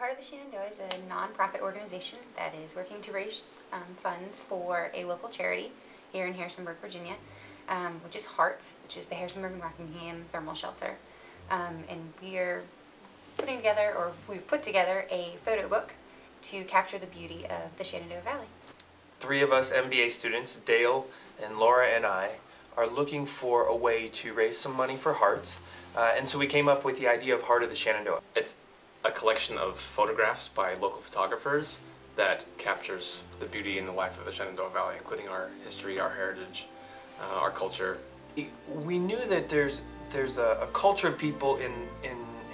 Heart of the Shenandoah is a nonprofit organization that is working to raise funds for a local charity here in Harrisonburg, Virginia, which is HEARTS, which is the Harrisonburg and Rockingham Thermal Shelter. And we've put together a photo book to capture the beauty of the Shenandoah Valley. 3 of us MBA students, Dale and Laura and I, are looking for a way to raise some money for HEARTS. And so we came up with the idea of Heart of the Shenandoah. It's a collection of photographs by local photographers that captures the beauty and the life of the Shenandoah Valley, including our history, our heritage, our culture. We knew that there's a culture of people in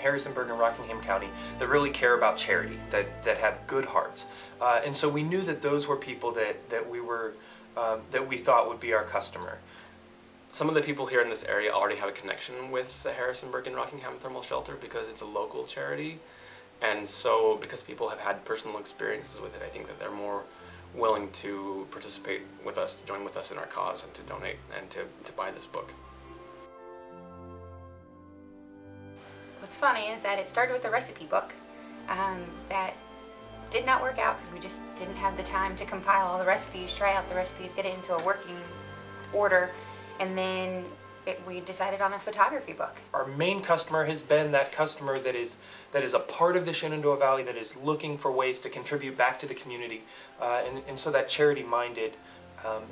Harrisonburg and Rockingham County that really care about charity, that have good hearts. And so we knew that those were people that we thought would be our customer. Some of the people here in this area already have a connection with the Harrisonburg and Rockingham Thermal Shelter because it's a local charity. And so because people have had personal experiences with it, I think that they're more willing to participate with us, join with us in our cause, and to donate and to buy this book. What's funny is that it started with a recipe book that did not work out because we just didn't have the time to compile all the recipes, try out the recipes, get it into a working order, and then we decided on a photography book. Our main customer has been that customer that is a part of the Shenandoah Valley, that is looking for ways to contribute back to the community, and so that charity-minded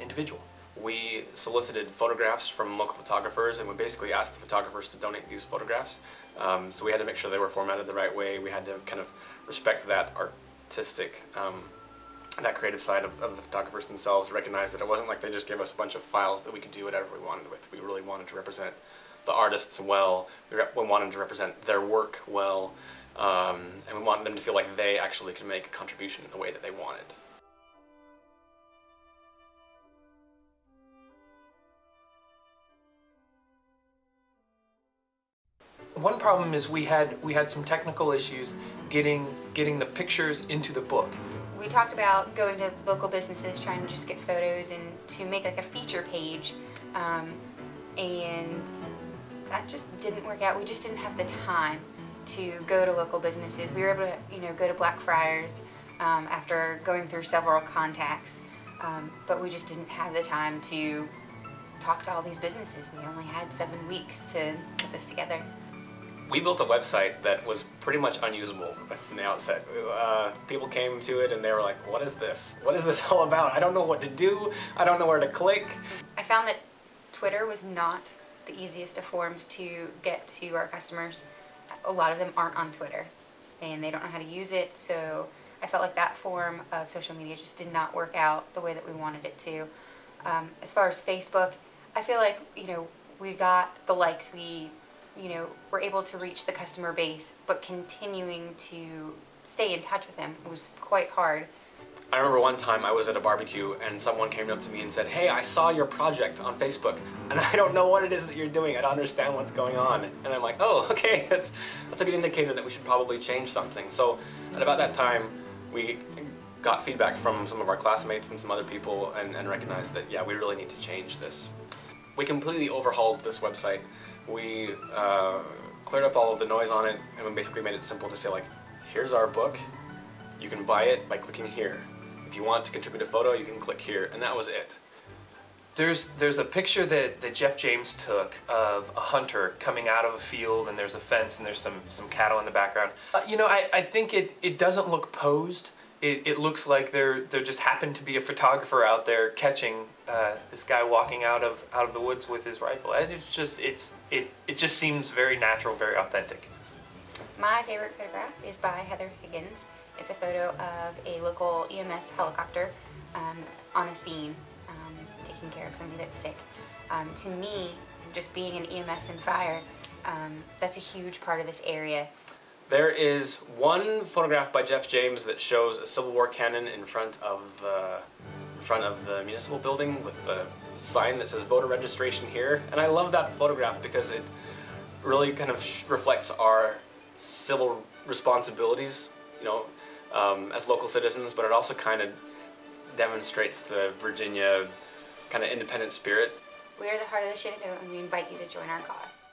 individual. We solicited photographs from local photographers, and we basically asked the photographers to donate these photographs. So we had to make sure they were formatted the right way. We had to kind of respect that artistic, that creative side of the photographers themselves, recognize that it wasn't like they just gave us a bunch of files that we could do whatever we wanted with. We really wanted to represent the artists well, we wanted to represent their work well, and we wanted them to feel like they actually could make a contribution in the way that they wanted. One problem is we had some technical issues getting the pictures into the book. We talked about going to local businesses, trying to just get photos and to make like a feature page, and that just didn't work out. We just didn't have the time to go to local businesses. We were able to, go to Blackfriars after going through several contacts, but we just didn't have the time to talk to all these businesses. We only had 7 weeks to put this together. We built a website that was pretty much unusable from the outset. People came to it and they were like, what is this? What is this all about? I don't know what to do. I don't know where to click. I found that Twitter was not the easiest of forms to get to our customers. A lot of them aren't on Twitter and they don't know how to use it, so I felt like that form of social media just did not work out the way that we wanted it to. As far as Facebook, I feel like, we got the likes, we're able to reach the customer base, but continuing to stay in touch with them was quite hard. I remember one time I was at a barbecue and someone came up to me and said, hey, I saw your project on Facebook and I don't know what it is that you're doing. I don't understand what's going on. And I'm like, oh, okay, that's a good indicator that we should probably change something. So at about that time, we got feedback from some of our classmates and some other people and recognized that, yeah, we really need to change this. We completely overhauled this website. We cleared up all of the noise on it, and we basically made it simple to say, like, here's our book, you can buy it by clicking here. If you want to contribute a photo, you can click here, and that was it. There's a picture that Jeff James took of a hunter coming out of a field, and there's a fence and there's some cattle in the background. I think it doesn't look posed. It looks like there just happened to be a photographer out there catching this guy walking out of the woods with his rifle. It just seems very natural, very authentic. My favorite photograph is by Heather Higgins. It's a photo of a local EMS helicopter on a scene, taking care of somebody that's sick. To me, just being an EMS and fire, that's a huge part of this area. There is one photograph by Jeff James that shows a Civil War cannon in front of the municipal building with the sign that says voter registration here. And I love that photograph because it really kind of reflects our civil responsibilities, as local citizens, but it also kind of demonstrates the Virginia kind of independent spirit. We are the Heart of the Shenandoah, and we invite you to join our cause.